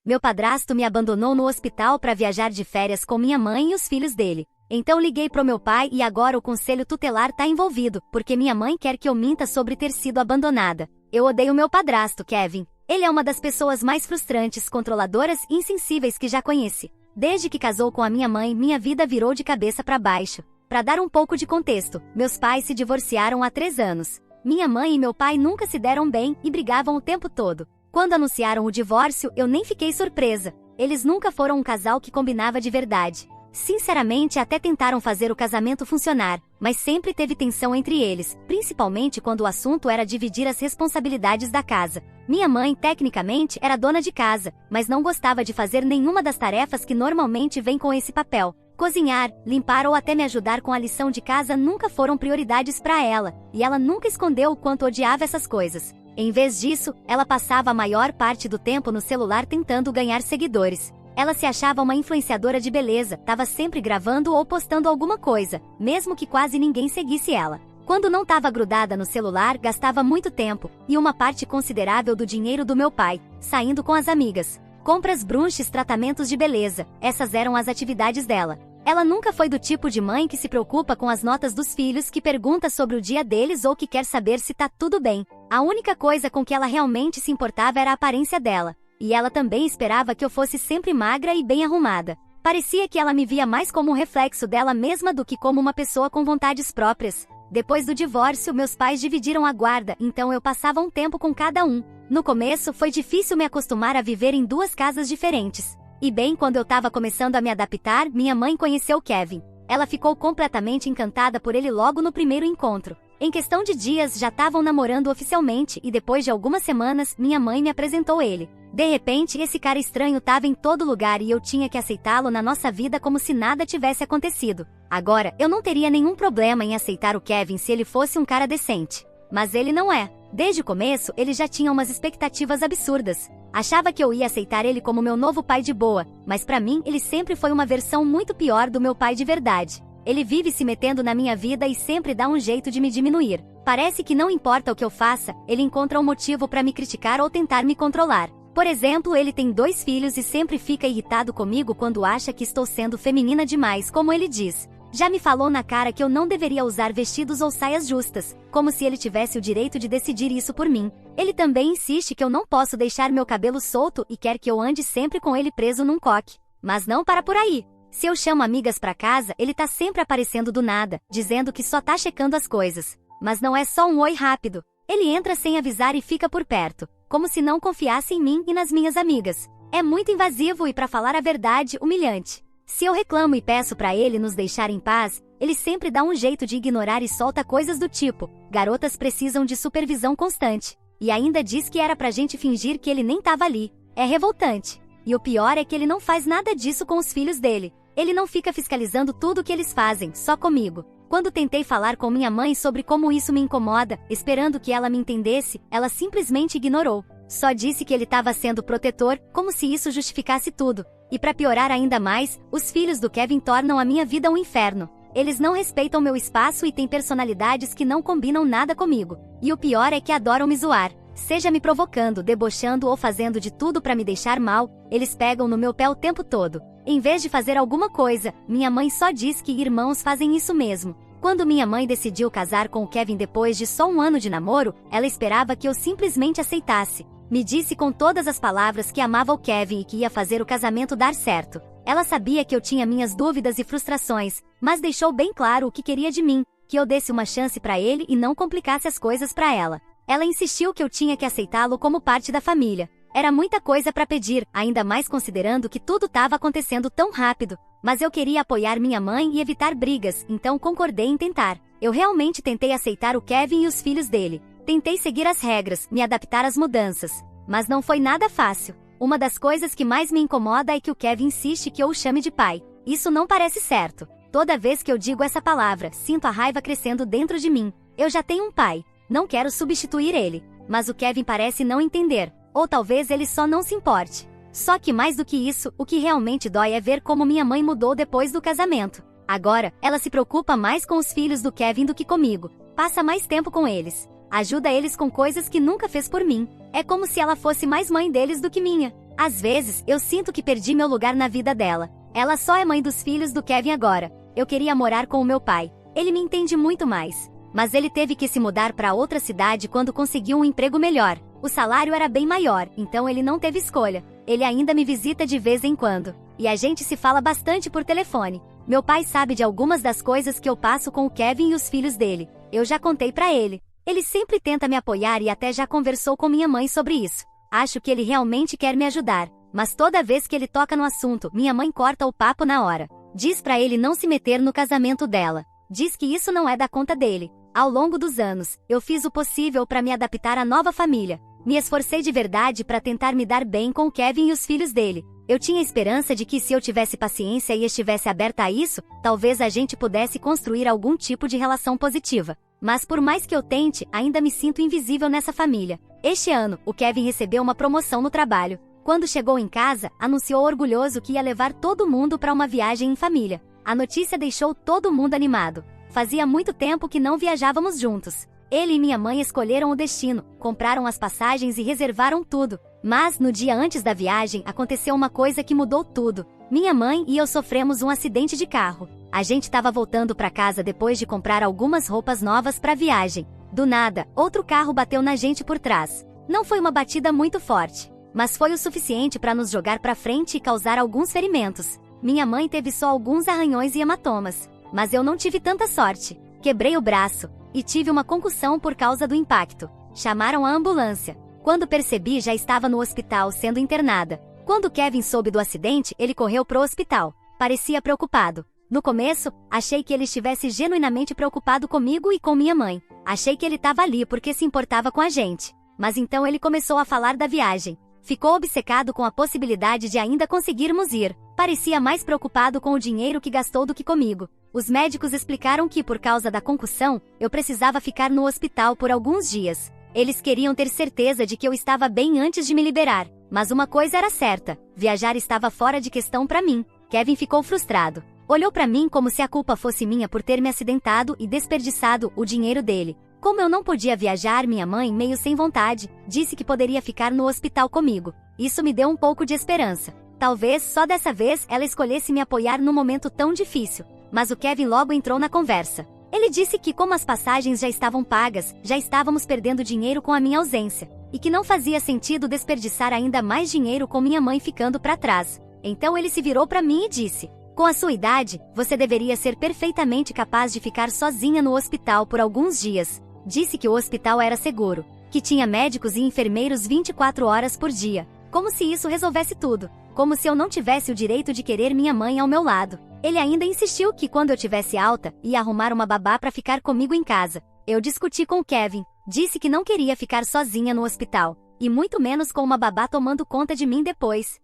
Meu padrasto me abandonou no hospital para viajar de férias com minha mãe e os filhos dele. Então liguei pro meu pai e agora o conselho tutelar tá envolvido, porque minha mãe quer que eu minta sobre ter sido abandonada. Eu odeio meu padrasto, Kevin. Ele é uma das pessoas mais frustrantes, controladoras e insensíveis que já conheci. Desde que casou com a minha mãe, minha vida virou de cabeça para baixo. Para dar um pouco de contexto, meus pais se divorciaram há 3 anos. Minha mãe e meu pai nunca se deram bem e brigavam o tempo todo. Quando anunciaram o divórcio, eu nem fiquei surpresa. Eles nunca foram um casal que combinava de verdade. Sinceramente, até tentaram fazer o casamento funcionar, mas sempre teve tensão entre eles, principalmente quando o assunto era dividir as responsabilidades da casa. Minha mãe, tecnicamente, era dona de casa, mas não gostava de fazer nenhuma das tarefas que normalmente vêm com esse papel. Cozinhar, limpar ou até me ajudar com a lição de casa nunca foram prioridades para ela, e ela nunca escondeu o quanto odiava essas coisas. Em vez disso, ela passava a maior parte do tempo no celular tentando ganhar seguidores. Ela se achava uma influenciadora de beleza, estava sempre gravando ou postando alguma coisa, mesmo que quase ninguém seguisse ela. Quando não estava grudada no celular, gastava muito tempo, e uma parte considerável do dinheiro do meu pai, saindo com as amigas. Compras, brunches, tratamentos de beleza, essas eram as atividades dela. Ela nunca foi do tipo de mãe que se preocupa com as notas dos filhos, que pergunta sobre o dia deles ou que quer saber se tá tudo bem. A única coisa com que ela realmente se importava era a aparência dela. E ela também esperava que eu fosse sempre magra e bem arrumada. Parecia que ela me via mais como um reflexo dela mesma do que como uma pessoa com vontades próprias. Depois do divórcio, meus pais dividiram a guarda, então eu passava um tempo com cada um. No começo, foi difícil me acostumar a viver em 2 casas diferentes. E bem, quando eu estava começando a me adaptar, minha mãe conheceu Kevin. Ela ficou completamente encantada por ele logo no primeiro encontro. Em questão de dias, já estavam namorando oficialmente e depois de algumas semanas, minha mãe me apresentou ele. De repente, esse cara estranho estava em todo lugar e eu tinha que aceitá-lo na nossa vida como se nada tivesse acontecido. Agora, eu não teria nenhum problema em aceitar o Kevin se ele fosse um cara decente. Mas ele não é. Desde o começo, ele já tinha umas expectativas absurdas. Achava que eu ia aceitar ele como meu novo pai de boa, mas pra mim, ele sempre foi uma versão muito pior do meu pai de verdade. Ele vive se metendo na minha vida e sempre dá um jeito de me diminuir. Parece que não importa o que eu faça, ele encontra um motivo pra me criticar ou tentar me controlar. Por exemplo, ele tem 2 filhos e sempre fica irritado comigo quando acha que estou sendo feminina demais, como ele diz. Já me falou na cara que eu não deveria usar vestidos ou saias justas, como se ele tivesse o direito de decidir isso por mim. Ele também insiste que eu não posso deixar meu cabelo solto e quer que eu ande sempre com ele preso num coque. Mas não para por aí. Se eu chamo amigas pra casa, ele tá sempre aparecendo do nada, dizendo que só tá checando as coisas. Mas não é só um oi rápido. Ele entra sem avisar e fica por perto, como se não confiasse em mim e nas minhas amigas. É muito invasivo e, pra falar a verdade, humilhante. Se eu reclamo e peço pra ele nos deixar em paz, ele sempre dá um jeito de ignorar e solta coisas do tipo: garotas precisam de supervisão constante. E ainda diz que era pra gente fingir que ele nem tava ali. É revoltante. E o pior é que ele não faz nada disso com os filhos dele. Ele não fica fiscalizando tudo o que eles fazem, só comigo. Quando tentei falar com minha mãe sobre como isso me incomoda, esperando que ela me entendesse, ela simplesmente ignorou. Só disse que ele estava sendo protetor, como se isso justificasse tudo. E para piorar ainda mais, os filhos do Kevin tornam a minha vida um inferno. Eles não respeitam meu espaço e têm personalidades que não combinam nada comigo. E o pior é que adoram me zoar. Seja me provocando, debochando ou fazendo de tudo para me deixar mal, eles pegam no meu pé o tempo todo. Em vez de fazer alguma coisa, minha mãe só diz que irmãos fazem isso mesmo. Quando minha mãe decidiu casar com o Kevin depois de só 1 ano de namoro, ela esperava que eu simplesmente aceitasse. Me disse com todas as palavras que amava o Kevin e que ia fazer o casamento dar certo. Ela sabia que eu tinha minhas dúvidas e frustrações, mas deixou bem claro o que queria de mim, que eu desse uma chance para ele e não complicasse as coisas para ela. Ela insistiu que eu tinha que aceitá-lo como parte da família. Era muita coisa para pedir, ainda mais considerando que tudo estava acontecendo tão rápido. Mas eu queria apoiar minha mãe e evitar brigas, então concordei em tentar. Eu realmente tentei aceitar o Kevin e os filhos dele. Tentei seguir as regras, me adaptar às mudanças. Mas não foi nada fácil. Uma das coisas que mais me incomoda é que o Kevin insiste que eu o chame de pai. Isso não parece certo. Toda vez que eu digo essa palavra, sinto a raiva crescendo dentro de mim. Eu já tenho um pai. Não quero substituir ele. Mas o Kevin parece não entender. Ou talvez ele só não se importe. Só que mais do que isso, o que realmente dói é ver como minha mãe mudou depois do casamento. Agora, ela se preocupa mais com os filhos do Kevin do que comigo. Passa mais tempo com eles. Ajuda eles com coisas que nunca fez por mim. É como se ela fosse mais mãe deles do que minha. Às vezes, eu sinto que perdi meu lugar na vida dela. Ela só é mãe dos filhos do Kevin agora. Eu queria morar com o meu pai. Ele me entende muito mais. Mas ele teve que se mudar para outra cidade quando conseguiu um emprego melhor. O salário era bem maior, então ele não teve escolha. Ele ainda me visita de vez em quando. E a gente se fala bastante por telefone. Meu pai sabe de algumas das coisas que eu passo com o Kevin e os filhos dele. Eu já contei pra ele. Ele sempre tenta me apoiar e até já conversou com minha mãe sobre isso. Acho que ele realmente quer me ajudar. Mas toda vez que ele toca no assunto, minha mãe corta o papo na hora. Diz pra ele não se meter no casamento dela. Diz que isso não é da conta dele. Ao longo dos anos, eu fiz o possível para me adaptar à nova família. Me esforcei de verdade para tentar me dar bem com Kevin e os filhos dele. Eu tinha esperança de que se eu tivesse paciência e estivesse aberta a isso, talvez a gente pudesse construir algum tipo de relação positiva. Mas por mais que eu tente, ainda me sinto invisível nessa família. Este ano, o Kevin recebeu uma promoção no trabalho. Quando chegou em casa, anunciou orgulhoso que ia levar todo mundo para uma viagem em família. A notícia deixou todo mundo animado. Fazia muito tempo que não viajávamos juntos. Ele e minha mãe escolheram o destino, compraram as passagens e reservaram tudo. Mas, no dia antes da viagem, aconteceu uma coisa que mudou tudo. Minha mãe e eu sofremos um acidente de carro. A gente estava voltando para casa depois de comprar algumas roupas novas para a viagem. Do nada, outro carro bateu na gente por trás. Não foi uma batida muito forte, mas foi o suficiente para nos jogar para frente e causar alguns ferimentos. Minha mãe teve só alguns arranhões e hematomas. Mas eu não tive tanta sorte. Quebrei o braço e tive uma concussão por causa do impacto. Chamaram a ambulância. Quando percebi, já estava no hospital sendo internada. Quando Kevin soube do acidente, ele correu pro hospital. Parecia preocupado. No começo, achei que ele estivesse genuinamente preocupado comigo e com minha mãe. Achei que ele estava ali porque se importava com a gente. Mas então ele começou a falar da viagem. Ficou obcecado com a possibilidade de ainda conseguirmos ir. Parecia mais preocupado com o dinheiro que gastou do que comigo. Os médicos explicaram que, por causa da concussão, eu precisava ficar no hospital por alguns dias. Eles queriam ter certeza de que eu estava bem antes de me liberar. Mas uma coisa era certa: viajar estava fora de questão para mim. Kevin ficou frustrado. Olhou para mim como se a culpa fosse minha por ter me acidentado e desperdiçado o dinheiro dele. Como eu não podia viajar, minha mãe, meio sem vontade, disse que poderia ficar no hospital comigo. Isso me deu um pouco de esperança. Talvez só dessa vez ela escolhesse me apoiar num momento tão difícil. Mas o Kevin logo entrou na conversa. Ele disse que, como as passagens já estavam pagas, já estávamos perdendo dinheiro com a minha ausência. E que não fazia sentido desperdiçar ainda mais dinheiro com minha mãe ficando para trás. Então ele se virou para mim e disse: com a sua idade, você deveria ser perfeitamente capaz de ficar sozinha no hospital por alguns dias. Disse que o hospital era seguro, que tinha médicos e enfermeiros 24 horas por dia. Como se isso resolvesse tudo. Como se eu não tivesse o direito de querer minha mãe ao meu lado. Ele ainda insistiu que quando eu tivesse alta, ia arrumar uma babá para ficar comigo em casa. Eu discuti com o Kevin. Disse que não queria ficar sozinha no hospital. E muito menos com uma babá tomando conta de mim depois.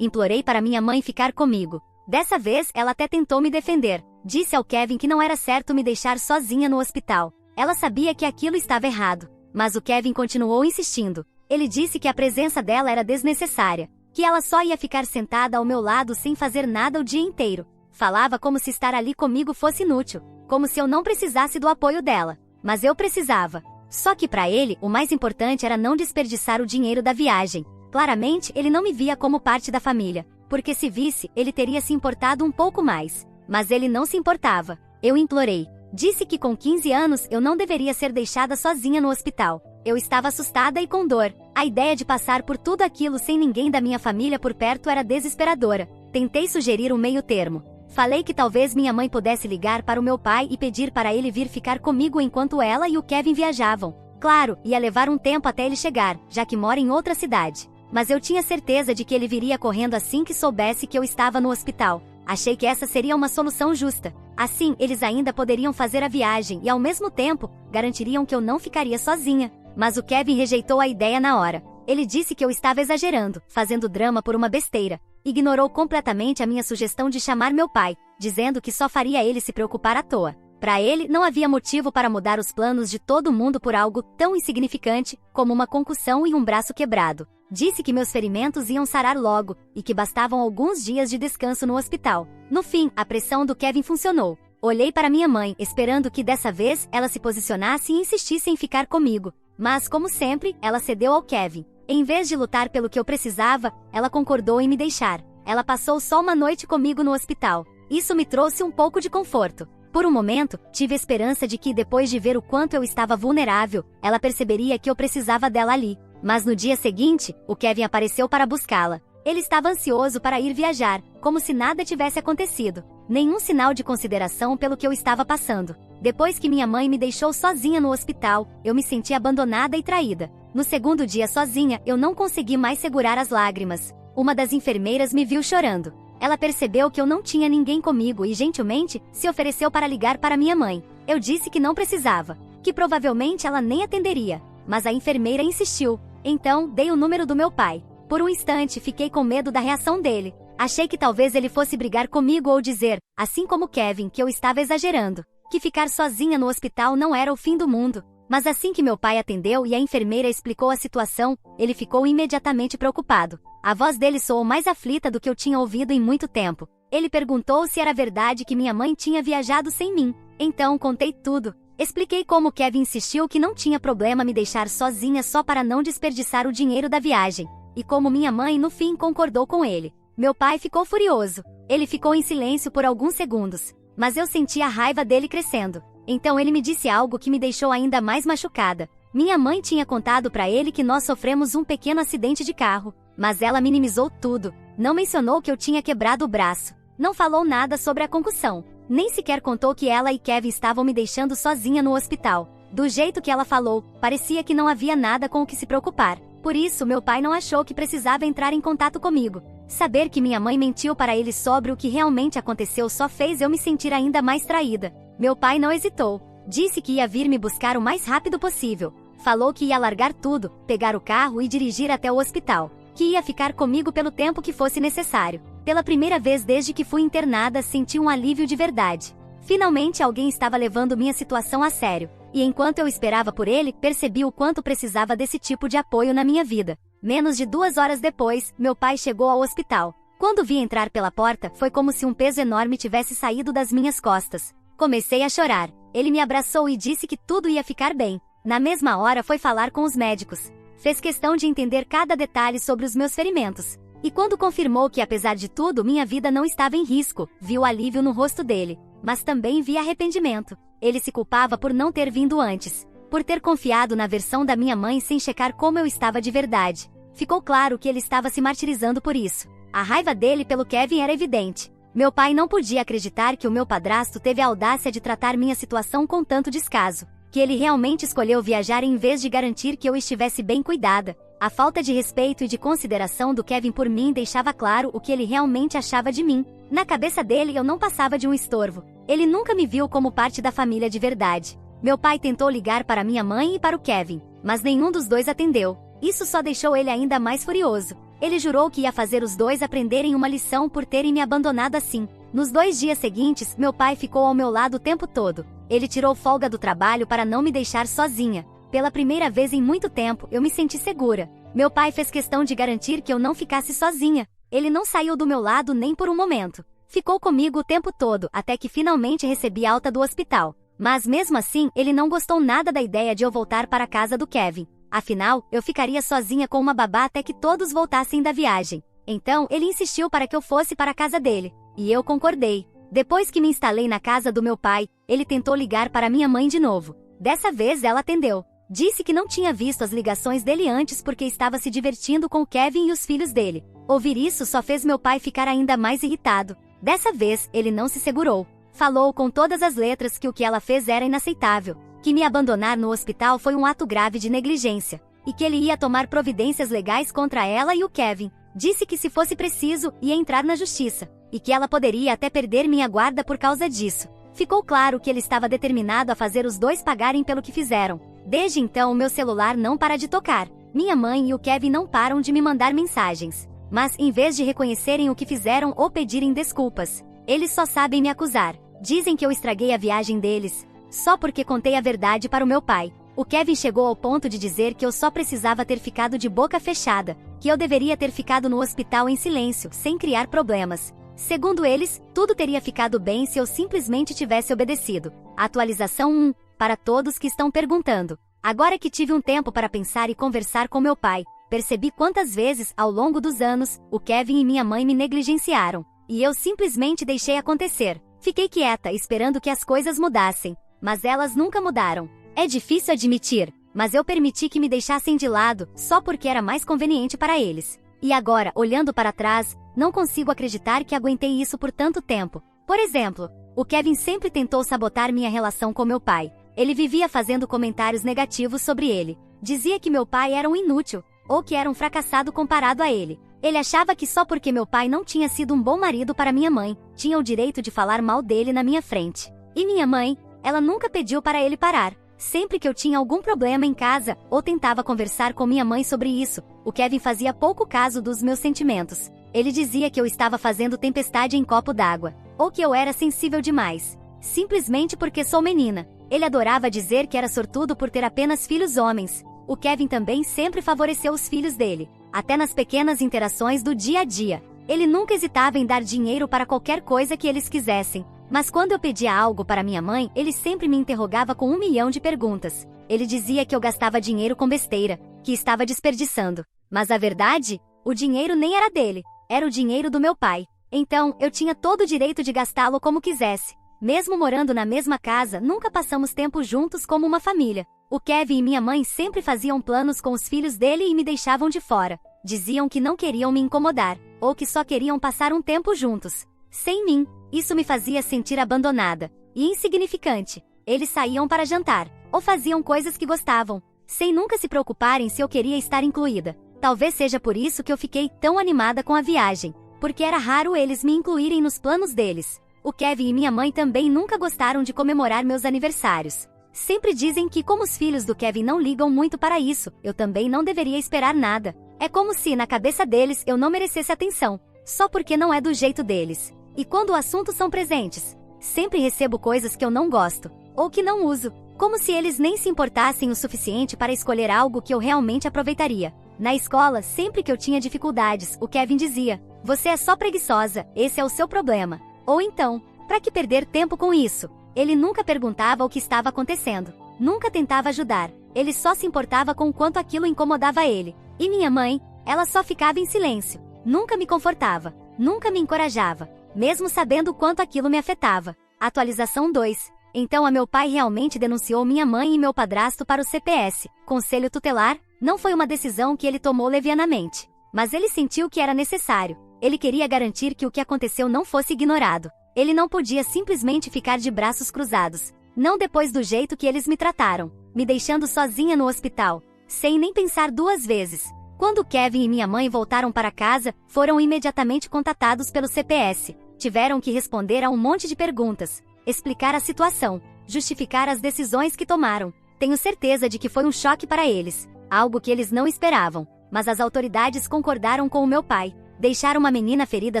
Implorei para minha mãe ficar comigo. Dessa vez, ela até tentou me defender. Disse ao Kevin que não era certo me deixar sozinha no hospital. Ela sabia que aquilo estava errado. Mas o Kevin continuou insistindo. Ele disse que a presença dela era desnecessária. Que ela só ia ficar sentada ao meu lado sem fazer nada o dia inteiro. Falava como se estar ali comigo fosse inútil. Como se eu não precisasse do apoio dela. Mas eu precisava. Só que para ele, o mais importante era não desperdiçar o dinheiro da viagem. Claramente, ele não me via como parte da família. Porque se visse, ele teria se importado um pouco mais. Mas ele não se importava. Eu implorei. Disse que com 15 anos eu não deveria ser deixada sozinha no hospital. Eu estava assustada e com dor. A ideia de passar por tudo aquilo sem ninguém da minha família por perto era desesperadora. Tentei sugerir um meio termo. Falei que talvez minha mãe pudesse ligar para o meu pai e pedir para ele vir ficar comigo enquanto ela e o Kevin viajavam. Claro, ia levar um tempo até ele chegar, já que mora em outra cidade. Mas eu tinha certeza de que ele viria correndo assim que soubesse que eu estava no hospital. Achei que essa seria uma solução justa. Assim, eles ainda poderiam fazer a viagem e, ao mesmo tempo, garantiriam que eu não ficaria sozinha. Mas o Kevin rejeitou a ideia na hora. Ele disse que eu estava exagerando, fazendo drama por uma besteira. Ignorou completamente a minha sugestão de chamar meu pai, dizendo que só faria ele se preocupar à toa. Para ele, não havia motivo para mudar os planos de todo mundo por algo tão insignificante como uma concussão e um braço quebrado. Disse que meus ferimentos iam sarar logo e que bastavam alguns dias de descanso no hospital. No fim, a pressão do Kevin funcionou. Olhei para minha mãe, esperando que dessa vez ela se posicionasse e insistisse em ficar comigo. Mas, como sempre, ela cedeu ao Kevin. Em vez de lutar pelo que eu precisava, ela concordou em me deixar. Ela passou só uma noite comigo no hospital. Isso me trouxe um pouco de conforto. Por um momento, tive esperança de que, depois de ver o quanto eu estava vulnerável, ela perceberia que eu precisava dela ali. Mas no dia seguinte, o Kevin apareceu para buscá-la. Ele estava ansioso para ir viajar, como se nada tivesse acontecido. Nenhum sinal de consideração pelo que eu estava passando. Depois que minha mãe me deixou sozinha no hospital, eu me senti abandonada e traída. No segundo dia sozinha, eu não consegui mais segurar as lágrimas. Uma das enfermeiras me viu chorando. Ela percebeu que eu não tinha ninguém comigo e, gentilmente, se ofereceu para ligar para minha mãe. Eu disse que não precisava, que provavelmente ela nem atenderia. Mas a enfermeira insistiu. Então, dei o número do meu pai. Por um instante, fiquei com medo da reação dele. Achei que talvez ele fosse brigar comigo ou dizer, assim como Kevin, que eu estava exagerando, que ficar sozinha no hospital não era o fim do mundo. Mas assim que meu pai atendeu e a enfermeira explicou a situação, ele ficou imediatamente preocupado. A voz dele soou mais aflita do que eu tinha ouvido em muito tempo. Ele perguntou se era verdade que minha mãe tinha viajado sem mim. Então contei tudo. Expliquei como Kevin insistiu que não tinha problema me deixar sozinha só para não desperdiçar o dinheiro da viagem. E como minha mãe no fim concordou com ele. Meu pai ficou furioso. Ele ficou em silêncio por alguns segundos. Mas eu senti a raiva dele crescendo. Então ele me disse algo que me deixou ainda mais machucada. Minha mãe tinha contado para ele que nós sofremos um pequeno acidente de carro. Mas ela minimizou tudo. Não mencionou que eu tinha quebrado o braço. Não falou nada sobre a concussão. Nem sequer contou que ela e Kevin estavam me deixando sozinha no hospital. Do jeito que ela falou, parecia que não havia nada com o que se preocupar. Por isso, meu pai não achou que precisava entrar em contato comigo. Saber que minha mãe mentiu para ele sobre o que realmente aconteceu só fez eu me sentir ainda mais traída. Meu pai não hesitou. Disse que ia vir me buscar o mais rápido possível. Falou que ia largar tudo, pegar o carro e dirigir até o hospital. Que ia ficar comigo pelo tempo que fosse necessário. Pela primeira vez desde que fui internada, senti um alívio de verdade. Finalmente alguém estava levando minha situação a sério. E enquanto eu esperava por ele, percebi o quanto precisava desse tipo de apoio na minha vida. Menos de 2 horas depois, meu pai chegou ao hospital. Quando vi entrar pela porta, foi como se um peso enorme tivesse saído das minhas costas. Comecei a chorar. Ele me abraçou e disse que tudo ia ficar bem. Na mesma hora foi falar com os médicos. Fez questão de entender cada detalhe sobre os meus ferimentos. E quando confirmou que, apesar de tudo, minha vida não estava em risco, vi o alívio no rosto dele. Mas também vi arrependimento. Ele se culpava por não ter vindo antes. Por ter confiado na versão da minha mãe sem checar como eu estava de verdade. Ficou claro que ele estava se martirizando por isso. A raiva dele pelo Kevin era evidente. Meu pai não podia acreditar que o meu padrasto teve a audácia de tratar minha situação com tanto descaso. Que ele realmente escolheu viajar em vez de garantir que eu estivesse bem cuidada. A falta de respeito e de consideração do Kevin por mim deixava claro o que ele realmente achava de mim. Na cabeça dele eu não passava de um estorvo. Ele nunca me viu como parte da família de verdade. Meu pai tentou ligar para minha mãe e para o Kevin, mas nenhum dos dois atendeu. Isso só deixou ele ainda mais furioso. Ele jurou que ia fazer os dois aprenderem uma lição por terem me abandonado assim. Nos 2 dias seguintes, meu pai ficou ao meu lado o tempo todo. Ele tirou folga do trabalho para não me deixar sozinha. Pela primeira vez em muito tempo, eu me senti segura. Meu pai fez questão de garantir que eu não ficasse sozinha. Ele não saiu do meu lado nem por um momento. Ficou comigo o tempo todo, até que finalmente recebi alta do hospital. Mas mesmo assim, ele não gostou nada da ideia de eu voltar para a casa do Kevin. Afinal, eu ficaria sozinha com uma babá até que todos voltassem da viagem. Então, ele insistiu para que eu fosse para a casa dele. E eu concordei. Depois que me instalei na casa do meu pai, ele tentou ligar para minha mãe de novo. Dessa vez ela atendeu. Disse que não tinha visto as ligações dele antes porque estava se divertindo com o Kevin e os filhos dele. Ouvir isso só fez meu pai ficar ainda mais irritado. Dessa vez, ele não se segurou. Falou com todas as letras que o que ela fez era inaceitável. Que me abandonar no hospital foi um ato grave de negligência. E que ele ia tomar providências legais contra ela e o Kevin. Disse que se fosse preciso, ia entrar na justiça. E que ela poderia até perder minha guarda por causa disso. Ficou claro que ele estava determinado a fazer os dois pagarem pelo que fizeram. Desde então, meu celular não para de tocar. Minha mãe e o Kevin não param de me mandar mensagens. Mas, em vez de reconhecerem o que fizeram ou pedirem desculpas, eles só sabem me acusar. Dizem que eu estraguei a viagem deles, só porque contei a verdade para o meu pai. O Kevin chegou ao ponto de dizer que eu só precisava ter ficado de boca fechada, que eu deveria ter ficado no hospital em silêncio, sem criar problemas. Segundo eles, tudo teria ficado bem se eu simplesmente tivesse obedecido. Atualização 1, para todos que estão perguntando. Agora que tive um tempo para pensar e conversar com meu pai, Percebi quantas vezes, ao longo dos anos, o Kevin e minha mãe me negligenciaram. E eu simplesmente deixei acontecer. Fiquei quieta, esperando que as coisas mudassem. Mas elas nunca mudaram. É difícil admitir, mas eu permiti que me deixassem de lado, só porque era mais conveniente para eles. E agora, olhando para trás, não consigo acreditar que aguentei isso por tanto tempo. Por exemplo, o Kevin sempre tentou sabotar minha relação com meu pai. Ele vivia fazendo comentários negativos sobre ele. Dizia que meu pai era um inútil, ou que era um fracassado comparado a ele. Ele achava que só porque meu pai não tinha sido um bom marido para minha mãe, tinha o direito de falar mal dele na minha frente. E minha mãe, ela nunca pediu para ele parar. Sempre que eu tinha algum problema em casa, ou tentava conversar com minha mãe sobre isso, o Kevin fazia pouco caso dos meus sentimentos. Ele dizia que eu estava fazendo tempestade em copo d'água, ou que eu era sensível demais. Simplesmente porque sou menina. Ele adorava dizer que era sortudo por ter apenas filhos homens. O Kevin também sempre favoreceu os filhos dele, até nas pequenas interações do dia a dia. Ele nunca hesitava em dar dinheiro para qualquer coisa que eles quisessem. Mas quando eu pedia algo para minha mãe, ele sempre me interrogava com 1 milhão de perguntas. Ele dizia que eu gastava dinheiro com besteira, que estava desperdiçando. Mas a verdade? O dinheiro nem era dele, era o dinheiro do meu pai. Então, eu tinha todo o direito de gastá-lo como quisesse. Mesmo morando na mesma casa, nunca passamos tempo juntos como uma família. O Kevin e minha mãe sempre faziam planos com os filhos dele e me deixavam de fora. Diziam que não queriam me incomodar, ou que só queriam passar um tempo juntos. Sem mim, isso me fazia sentir abandonada e insignificante. Eles saíam para jantar, ou faziam coisas que gostavam, sem nunca se preocuparem se eu queria estar incluída. Talvez seja por isso que eu fiquei tão animada com a viagem, porque era raro eles me incluírem nos planos deles. O Kevin e minha mãe também nunca gostaram de comemorar meus aniversários. Sempre dizem que como os filhos do Kevin não ligam muito para isso, eu também não deveria esperar nada. É como se, na cabeça deles, eu não merecesse atenção, só porque não é do jeito deles. E quando o assunto são presentes, sempre recebo coisas que eu não gosto, ou que não uso, como se eles nem se importassem o suficiente para escolher algo que eu realmente aproveitaria. Na escola, sempre que eu tinha dificuldades, o Kevin dizia: "Você é só preguiçosa, esse é o seu problema." Ou então, "Para que perder tempo com isso?" Ele nunca perguntava o que estava acontecendo, nunca tentava ajudar, ele só se importava com o quanto aquilo incomodava ele. E minha mãe, ela só ficava em silêncio, nunca me confortava, nunca me encorajava, mesmo sabendo o quanto aquilo me afetava. Atualização 2. Então meu pai realmente denunciou minha mãe e meu padrasto para o CPS, Conselho Tutelar. Não foi uma decisão que ele tomou levianamente, mas ele sentiu que era necessário. Ele queria garantir que o que aconteceu não fosse ignorado. Ele não podia simplesmente ficar de braços cruzados, não depois do jeito que eles me trataram, me deixando sozinha no hospital, sem nem pensar 2 vezes. Quando Kevin e minha mãe voltaram para casa, foram imediatamente contatados pelo CPS. Tiveram que responder a um monte de perguntas, explicar a situação, justificar as decisões que tomaram. Tenho certeza de que foi um choque para eles, algo que eles não esperavam, mas as autoridades concordaram com o meu pai. Deixar uma menina ferida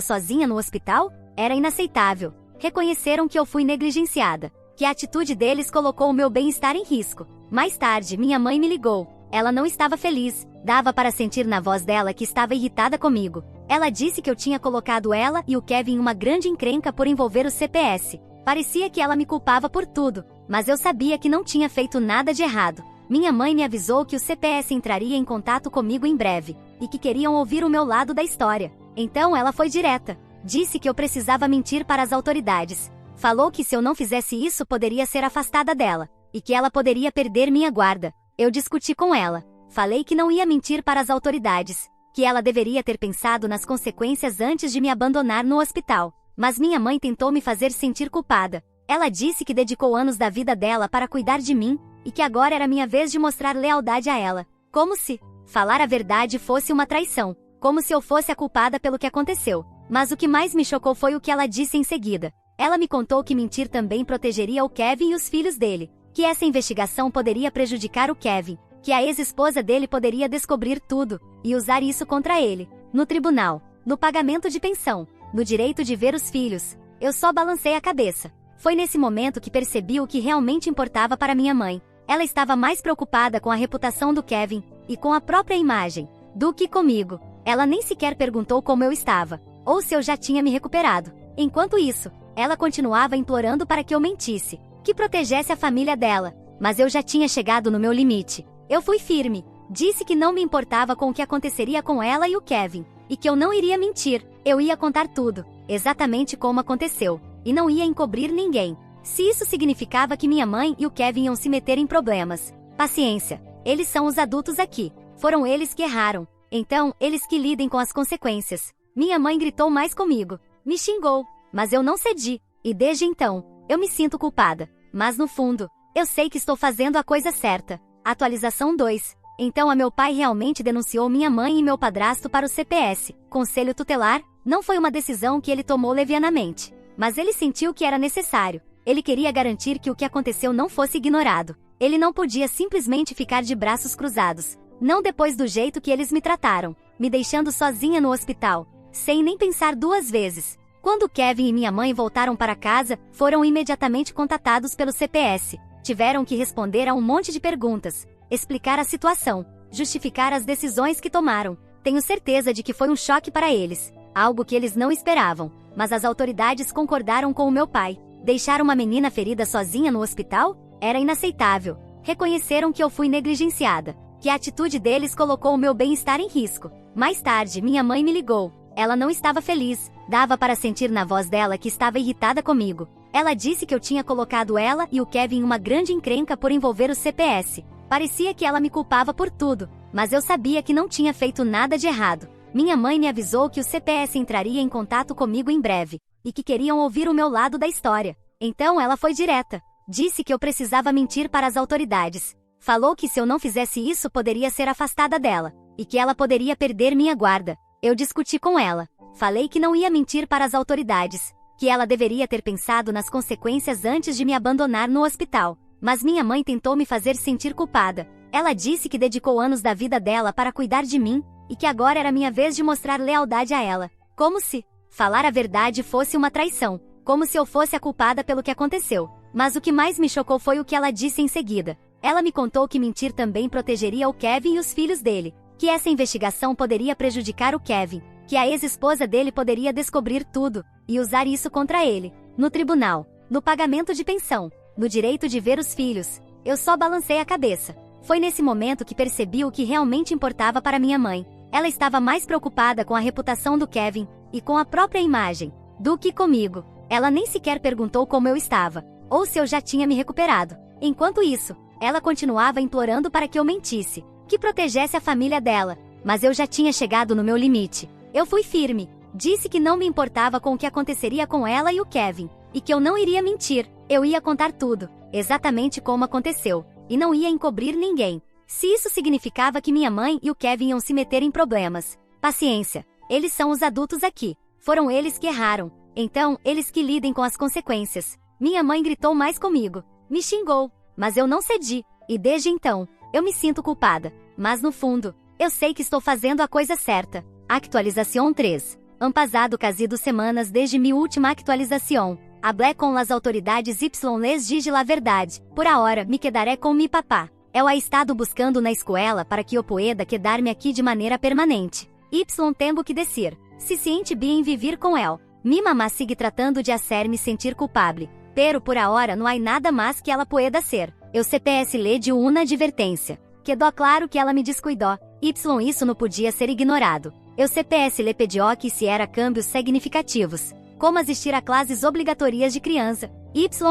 sozinha no hospital? Era inaceitável. Reconheceram que eu fui negligenciada, que a atitude deles colocou o meu bem-estar em risco. Mais tarde, minha mãe me ligou. Ela não estava feliz, dava para sentir na voz dela que estava irritada comigo. Ela disse que eu tinha colocado ela e o Kevin em uma grande encrenca por envolver o CPS. Parecia que ela me culpava por tudo, mas eu sabia que não tinha feito nada de errado. Minha mãe me avisou que o CPS entraria em contato comigo em breve, e que queriam ouvir o meu lado da história. Então ela foi direta. Disse que eu precisava mentir para as autoridades. Falou que se eu não fizesse isso poderia ser afastada dela, e que ela poderia perder minha guarda. Eu discuti com ela. Falei que não ia mentir para as autoridades, que ela deveria ter pensado nas consequências antes de me abandonar no hospital. Mas minha mãe tentou me fazer sentir culpada. Ela disse que dedicou anos da vida dela para cuidar de mim, e que agora era minha vez de mostrar lealdade a ela. Como se falar a verdade fosse uma traição, como se eu fosse a culpada pelo que aconteceu. Mas o que mais me chocou foi o que ela disse em seguida. Ela me contou que mentir também protegeria o Kevin e os filhos dele, que essa investigação poderia prejudicar o Kevin, que a ex-esposa dele poderia descobrir tudo e usar isso contra ele, no tribunal, no pagamento de pensão, no direito de ver os filhos. Eu só balancei a cabeça. Foi nesse momento que percebi o que realmente importava para minha mãe. Ela estava mais preocupada com a reputação do Kevin e com a própria imagem do que comigo. Ela nem sequer perguntou como eu estava, ou se eu já tinha me recuperado. Enquanto isso, ela continuava implorando para que eu mentisse, que protegesse a família dela, mas eu já tinha chegado no meu limite. Eu fui firme. Disse que não me importava com o que aconteceria com ela e o Kevin, e que eu não iria mentir, eu ia contar tudo, exatamente como aconteceu, e não ia encobrir ninguém. Se isso significava que minha mãe e o Kevin iam se meter em problemas, paciência, eles são os adultos aqui, foram eles que erraram, então, eles que lidem com as consequências. Minha mãe gritou mais comigo, me xingou, mas eu não cedi, e desde então, eu me sinto culpada, mas no fundo, eu sei que estou fazendo a coisa certa. Atualização 2. Então meu pai realmente denunciou minha mãe e meu padrasto para o CPS, Conselho Tutelar. Não foi uma decisão que ele tomou levianamente, mas ele sentiu que era necessário. Ele queria garantir que o que aconteceu não fosse ignorado. Ele não podia simplesmente ficar de braços cruzados. Não depois do jeito que eles me trataram, me deixando sozinha no hospital, sem nem pensar duas vezes. Quando Kevin e minha mãe voltaram para casa, foram imediatamente contatados pelo CPS. Tiveram que responder a um monte de perguntas, explicar a situação, justificar as decisões que tomaram. Tenho certeza de que foi um choque para eles, algo que eles não esperavam, mas as autoridades concordaram com o meu pai. Deixar uma menina ferida sozinha no hospital? Era inaceitável. Reconheceram que eu fui negligenciada, que a atitude deles colocou o meu bem-estar em risco. Mais tarde, minha mãe me ligou. Ela não estava feliz, dava para sentir na voz dela que estava irritada comigo. Ela disse que eu tinha colocado ela e o Kevin em uma grande encrenca por envolver o CPS. Parecia que ela me culpava por tudo, mas eu sabia que não tinha feito nada de errado. Minha mãe me avisou que o CPS entraria em contato comigo em breve, e que queriam ouvir o meu lado da história. Então ela foi direta. Disse que eu precisava mentir para as autoridades. Falou que se eu não fizesse isso poderia ser afastada dela, e que ela poderia perder minha guarda. Eu discuti com ela. Falei que não ia mentir para as autoridades, que ela deveria ter pensado nas consequências antes de me abandonar no hospital. Mas minha mãe tentou me fazer sentir culpada. Ela disse que dedicou anos da vida dela para cuidar de mim, e que agora era minha vez de mostrar lealdade a ela. Como se falar a verdade fosse uma traição, como se eu fosse a culpada pelo que aconteceu. Mas o que mais me chocou foi o que ela disse em seguida. Ela me contou que mentir também protegeria o Kevin e os filhos dele, que essa investigação poderia prejudicar o Kevin, que a ex-esposa dele poderia descobrir tudo, e usar isso contra ele, no tribunal, no pagamento de pensão, no direito de ver os filhos. Eu só balancei a cabeça. Foi nesse momento que percebi o que realmente importava para minha mãe. Ela estava mais preocupada com a reputação do Kevin, e com a própria imagem, do que comigo. Ela nem sequer perguntou como eu estava, ou se eu já tinha me recuperado. Enquanto isso, ela continuava implorando para que eu mentisse, que protegesse a família dela, mas eu já tinha chegado no meu limite. Eu fui firme, disse que não me importava com o que aconteceria com ela e o Kevin, e que eu não iria mentir, eu ia contar tudo, exatamente como aconteceu, e não ia encobrir ninguém. Se isso significava que minha mãe e o Kevin iam se meter em problemas, paciência, eles são os adultos aqui, foram eles que erraram, então, eles que lidem com as consequências. Minha mãe gritou mais comigo, me xingou, mas eu não cedi, e desde então, eu me sinto culpada, mas no fundo, eu sei que estou fazendo a coisa certa. Actualização 3. Han pasado casi 2 semanas desde mi última actualização. Hablé com las autoridades y les dije la verdade. Por ahora, me quedaré com mi papá. Eu a estado buscando na escuela para que eu pueda quedar-me aqui de maneira permanente. Y tenho que decir, se siente bem vivir com él. Mi mamá sigue tratando de hacer-me sentir culpable. Pero por ahora não há nada mais que ela pueda ser. Eu CPS lhe de uma advertência. Quedou claro que ela me descuidou. Isso não podia ser ignorado. Eu CPS lhe pediu que hiciera cambios significativos, como assistir a classes obrigatórias de criança.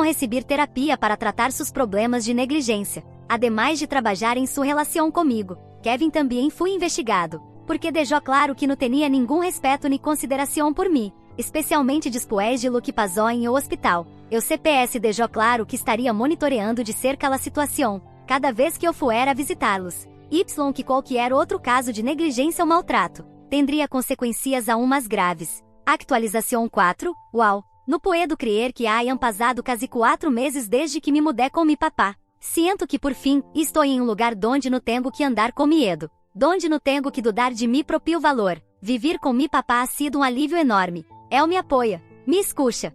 Receber terapia para tratar seus problemas de negligência, ademais de trabalhar em sua relação comigo. Kevin também foi investigado, porque deixou claro que não tinha nenhum respeito nem consideração por mim, especialmente depois de lo que passou em o hospital. Eu CPS deixou claro que estaria monitoreando de cerca a situação, cada vez que eu fuera a visitá-los. Que qualquer outro caso de negligência ou maltrato tendria consequências aún mais graves. Actualização 4. Uau! No puedo creer que hayan passado quase 4 meses desde que me mudei com mi papá. Siento que por fim, estou em um lugar donde não tenho que andar com medo, donde não tenho que dudar de mi propio valor. Vivir com mi papá ha sido um alívio enorme. Él me apoia, me escucha.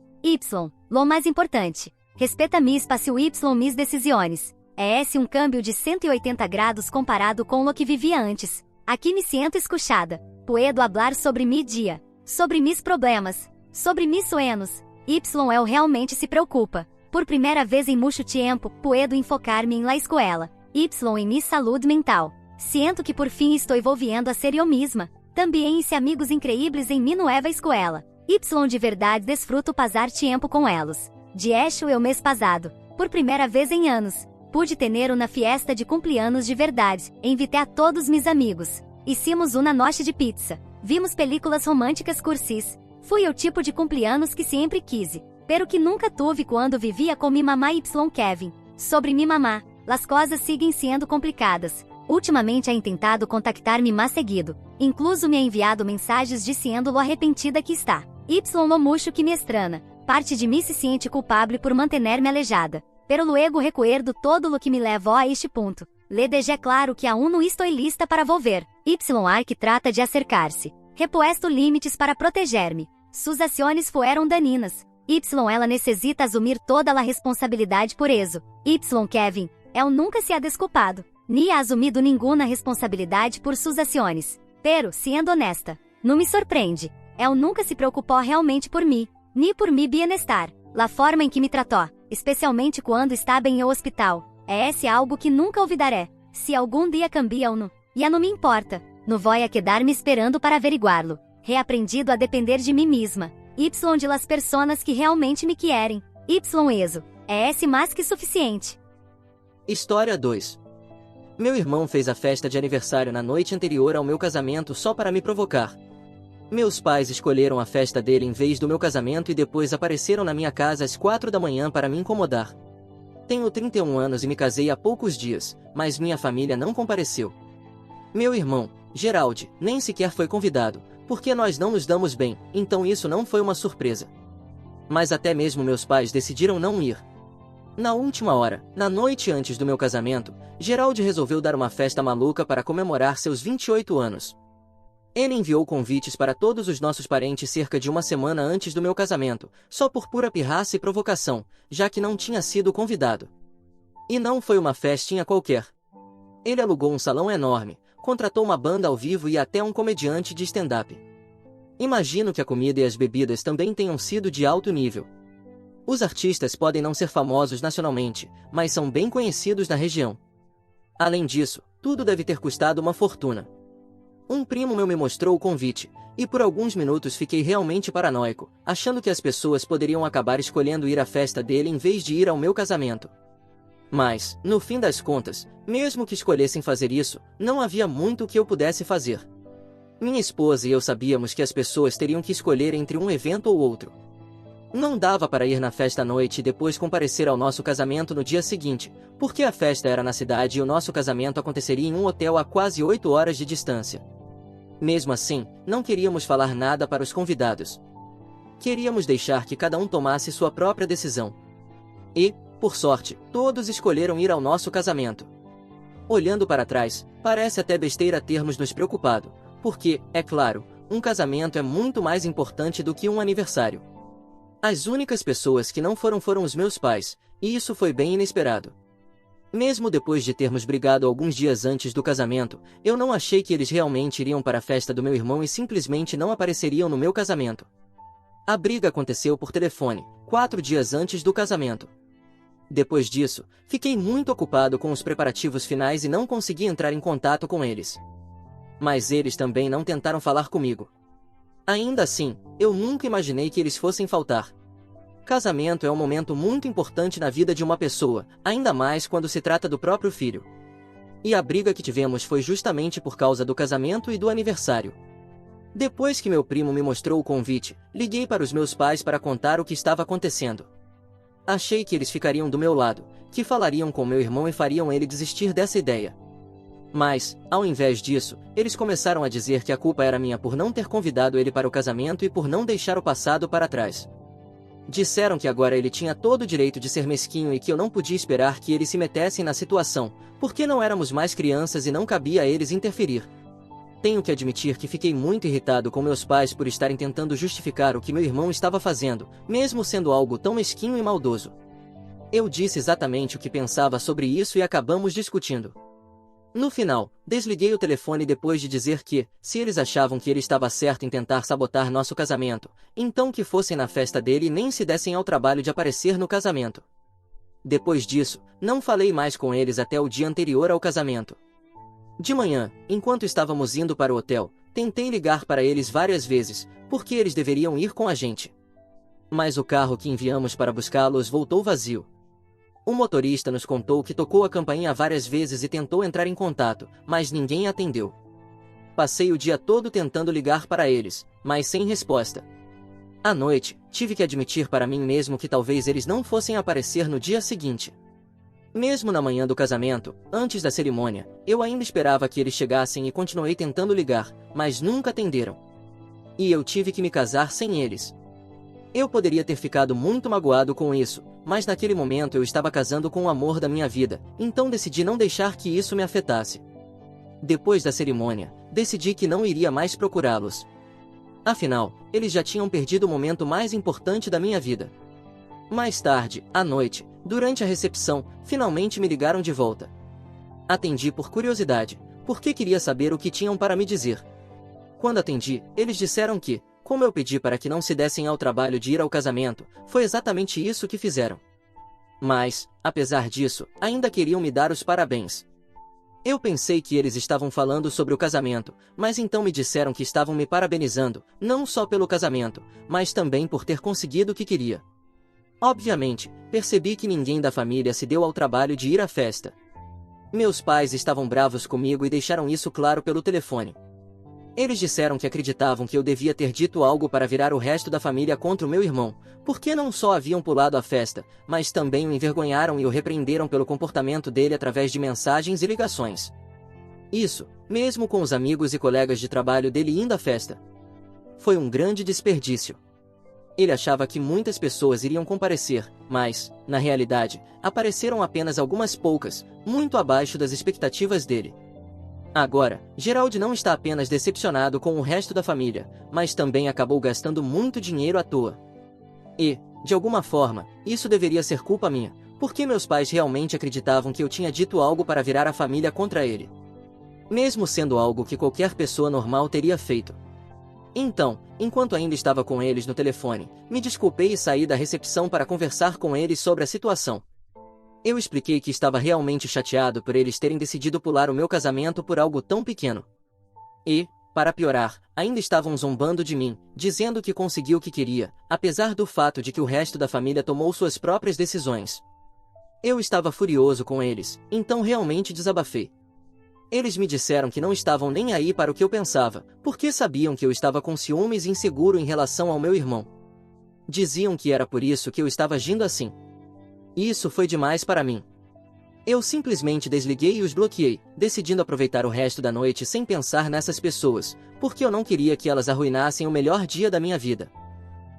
Lo mais importante, respeita mi espaço y mis decisões. É esse um câmbio de 180 graus comparado com o que vivia antes. Aqui me sinto escuchada. Puedo hablar sobre mi dia, sobre mis problemas, sobre mis sueños. Él realmente se preocupa. Por primeira vez em muito tempo, puedo enfocar-me em la escuela. Em mi saúde mental. Sinto que por fim estou volviendo a ser eu mesma. Também hice amigos increíbles em mi nueva escuela. Y de verdade desfruto pasar tiempo com elos. De hecho, eu mês passado, por primeira vez em anos, pude tener uma fiesta de cumpleaños de verdade. Invitei a todos mis amigos. Hicimos uma noche de pizza. Vimos películas românticas cursis. Fui o tipo de cumpleaños que sempre quise, pero que nunca tuve quando vivia com mi mamá y Kevin. Sobre mi mamá, las coisas seguem sendo complicadas. Ultimamente ha intentado contactar-me mais seguido. Incluso me ha enviado mensagens dizendo lo arrepentida que está. Y lo mucho que me estrana. Parte de mim se siente culpable por mantener-me alejada. Pero luego recuerdo todo lo que me levou a este ponto. Le dejé claro que aún não estou lista para volver. Que trata de acercar-se. Repuesto limites para proteger-me. Sus ações fueron daninas. Ela necessita assumir toda a responsabilidade por eso. Kevin, eu nunca se ha desculpado. Ni ha assumido ninguna responsabilidade por suas ações. Pero, sendo honesta, não me surpreende. Eu nunca se preocupou realmente por mim, ni por mi bienestar. La forma em que me tratou, especialmente quando estava em o hospital, é esse algo que nunca olvidaré. Se algum dia cambia ou não, ya não me importa. Não vou a quedar-me esperando para averiguá-lo. Reaprendido a depender de mim mesma. De las personas que realmente me querem. Eso. É esse mais que suficiente. História 2. Meu irmão fez a festa de aniversário na noite anterior ao meu casamento só para me provocar. Meus pais escolheram a festa dele em vez do meu casamento e depois apareceram na minha casa às 4 da manhã para me incomodar. Tenho 31 anos e me casei há poucos dias, mas minha família não compareceu. Meu irmão, Gerald, nem sequer foi convidado, porque nós não nos damos bem, então isso não foi uma surpresa. Mas até mesmo meus pais decidiram não ir. Na última hora, na noite antes do meu casamento, Gerald resolveu dar uma festa maluca para comemorar seus 28 anos. Ele enviou convites para todos os nossos parentes cerca de uma semana antes do meu casamento, só por pura pirraça e provocação, já que não tinha sido convidado. E não foi uma festinha qualquer. Ele alugou um salão enorme, contratou uma banda ao vivo e até um comediante de stand-up. Imagino que a comida e as bebidas também tenham sido de alto nível. Os artistas podem não ser famosos nacionalmente, mas são bem conhecidos na região. Além disso, tudo deve ter custado uma fortuna. Um primo meu me mostrou o convite, e por alguns minutos fiquei realmente paranoico, achando que as pessoas poderiam acabar escolhendo ir à festa dele em vez de ir ao meu casamento. Mas, no fim das contas, mesmo que escolhessem fazer isso, não havia muito que eu pudesse fazer. Minha esposa e eu sabíamos que as pessoas teriam que escolher entre um evento ou outro. Não dava para ir na festa à noite e depois comparecer ao nosso casamento no dia seguinte, porque a festa era na cidade e o nosso casamento aconteceria em um hotel a quase 8 horas de distância. Mesmo assim, não queríamos falar nada para os convidados. Queríamos deixar que cada um tomasse sua própria decisão. E, por sorte, todos escolheram ir ao nosso casamento. Olhando para trás, parece até besteira termos nos preocupado, porque, é claro, um casamento é muito mais importante do que um aniversário. As únicas pessoas que não foram os meus pais, e isso foi bem inesperado. Mesmo depois de termos brigado alguns dias antes do casamento, eu não achei que eles realmente iriam para a festa do meu irmão e simplesmente não apareceriam no meu casamento. A briga aconteceu por telefone, 4 dias antes do casamento. Depois disso, fiquei muito ocupado com os preparativos finais e não consegui entrar em contato com eles. Mas eles também não tentaram falar comigo. Ainda assim, eu nunca imaginei que eles fossem faltar. Casamento é um momento muito importante na vida de uma pessoa, ainda mais quando se trata do próprio filho. E a briga que tivemos foi justamente por causa do casamento e do aniversário. Depois que meu primo me mostrou o convite, liguei para os meus pais para contar o que estava acontecendo. Achei que eles ficariam do meu lado, que falariam com meu irmão e fariam ele desistir dessa ideia. Mas, ao invés disso, eles começaram a dizer que a culpa era minha por não ter convidado ele para o casamento e por não deixar o passado para trás. Disseram que agora ele tinha todo o direito de ser mesquinho e que eu não podia esperar que eles se metessem na situação, porque não éramos mais crianças e não cabia a eles interferir. Tenho que admitir que fiquei muito irritado com meus pais por estarem tentando justificar o que meu irmão estava fazendo, mesmo sendo algo tão mesquinho e maldoso. Eu disse exatamente o que pensava sobre isso e acabamos discutindo. No final, desliguei o telefone depois de dizer que, se eles achavam que ele estava certo em tentar sabotar nosso casamento, então que fossem na festa dele e nem se dessem ao trabalho de aparecer no casamento. Depois disso, não falei mais com eles até o dia anterior ao casamento. De manhã, enquanto estávamos indo para o hotel, tentei ligar para eles várias vezes, porque eles deveriam ir com a gente. Mas o carro que enviamos para buscá-los voltou vazio. O motorista nos contou que tocou a campainha várias vezes e tentou entrar em contato, mas ninguém atendeu. Passei o dia todo tentando ligar para eles, mas sem resposta. À noite, tive que admitir para mim mesmo que talvez eles não fossem aparecer no dia seguinte. Mesmo na manhã do casamento, antes da cerimônia, eu ainda esperava que eles chegassem e continuei tentando ligar, mas nunca atenderam. E eu tive que me casar sem eles. Eu poderia ter ficado muito magoado com isso, mas naquele momento eu estava casando com o amor da minha vida, então decidi não deixar que isso me afetasse. Depois da cerimônia, decidi que não iria mais procurá-los. Afinal, eles já tinham perdido o momento mais importante da minha vida. Mais tarde, à noite, durante a recepção, finalmente me ligaram de volta. Atendi por curiosidade, porque queria saber o que tinham para me dizer. Quando atendi, eles disseram que, como eu pedi para que não se dessem ao trabalho de ir ao casamento, foi exatamente isso que fizeram. Mas, apesar disso, ainda queriam me dar os parabéns. Eu pensei que eles estavam falando sobre o casamento, mas então me disseram que estavam me parabenizando, não só pelo casamento, mas também por ter conseguido o que queria. Obviamente, percebi que ninguém da família se deu ao trabalho de ir à festa. Meus pais estavam bravos comigo e deixaram isso claro pelo telefone. Eles disseram que acreditavam que eu devia ter dito algo para virar o resto da família contra o meu irmão, porque não só haviam pulado a festa, mas também o envergonharam e o repreenderam pelo comportamento dele através de mensagens e ligações. Isso, mesmo com os amigos e colegas de trabalho dele indo à festa. Foi um grande desperdício. Ele achava que muitas pessoas iriam comparecer, mas, na realidade, apareceram apenas algumas poucas, muito abaixo das expectativas dele. Agora, Gerald não está apenas decepcionado com o resto da família, mas também acabou gastando muito dinheiro à toa. E, de alguma forma, isso deveria ser culpa minha, porque meus pais realmente acreditavam que eu tinha dito algo para virar a família contra ele. Mesmo sendo algo que qualquer pessoa normal teria feito. Então, enquanto ainda estava com eles no telefone, me desculpei e saí da recepção para conversar com eles sobre a situação. Eu expliquei que estava realmente chateado por eles terem decidido pular o meu casamento por algo tão pequeno. E, para piorar, ainda estavam zombando de mim, dizendo que conseguiu o que queria, apesar do fato de que o resto da família tomou suas próprias decisões. Eu estava furioso com eles, então realmente desabafei. Eles me disseram que não estavam nem aí para o que eu pensava, porque sabiam que eu estava com ciúmes e inseguro em relação ao meu irmão. Diziam que era por isso que eu estava agindo assim. Isso foi demais para mim. Eu simplesmente desliguei e os bloqueei, decidindo aproveitar o resto da noite sem pensar nessas pessoas, porque eu não queria que elas arruinassem o melhor dia da minha vida.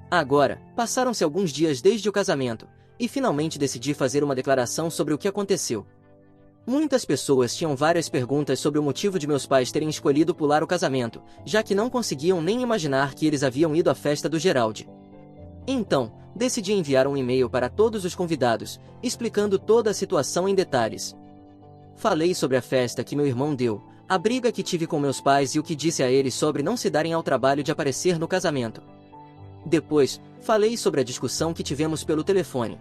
Agora, passaram-se alguns dias desde o casamento, e finalmente decidi fazer uma declaração sobre o que aconteceu. Muitas pessoas tinham várias perguntas sobre o motivo de meus pais terem escolhido pular o casamento, já que não conseguiam nem imaginar que eles haviam ido à festa do Gerald. Então, decidi enviar um e-mail para todos os convidados, explicando toda a situação em detalhes. Falei sobre a festa que meu irmão deu, a briga que tive com meus pais e o que disse a eles sobre não se darem ao trabalho de aparecer no casamento. Depois, falei sobre a discussão que tivemos pelo telefone.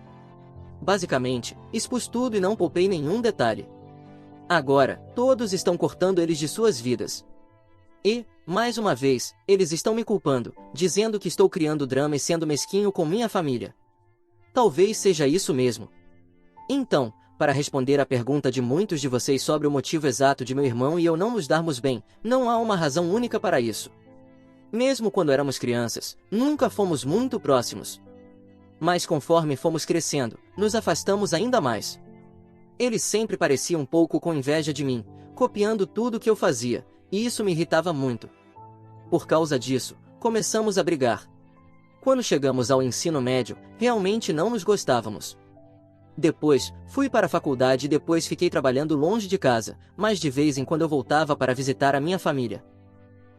Basicamente, expus tudo e não poupei nenhum detalhe. Agora, todos estão cortando eles de suas vidas. E, mais uma vez, eles estão me culpando, dizendo que estou criando drama e sendo mesquinho com minha família. Talvez seja isso mesmo. Então, para responder à pergunta de muitos de vocês sobre o motivo exato de meu irmão e eu não nos darmos bem, não há uma razão única para isso. Mesmo quando éramos crianças, nunca fomos muito próximos. Mas conforme fomos crescendo, nos afastamos ainda mais. Ele sempre parecia um pouco com inveja de mim, copiando tudo que eu fazia, e isso me irritava muito. Por causa disso, começamos a brigar. Quando chegamos ao ensino médio, realmente não nos gostávamos. Depois, fui para a faculdade e depois fiquei trabalhando longe de casa, mas de vez em quando eu voltava para visitar a minha família.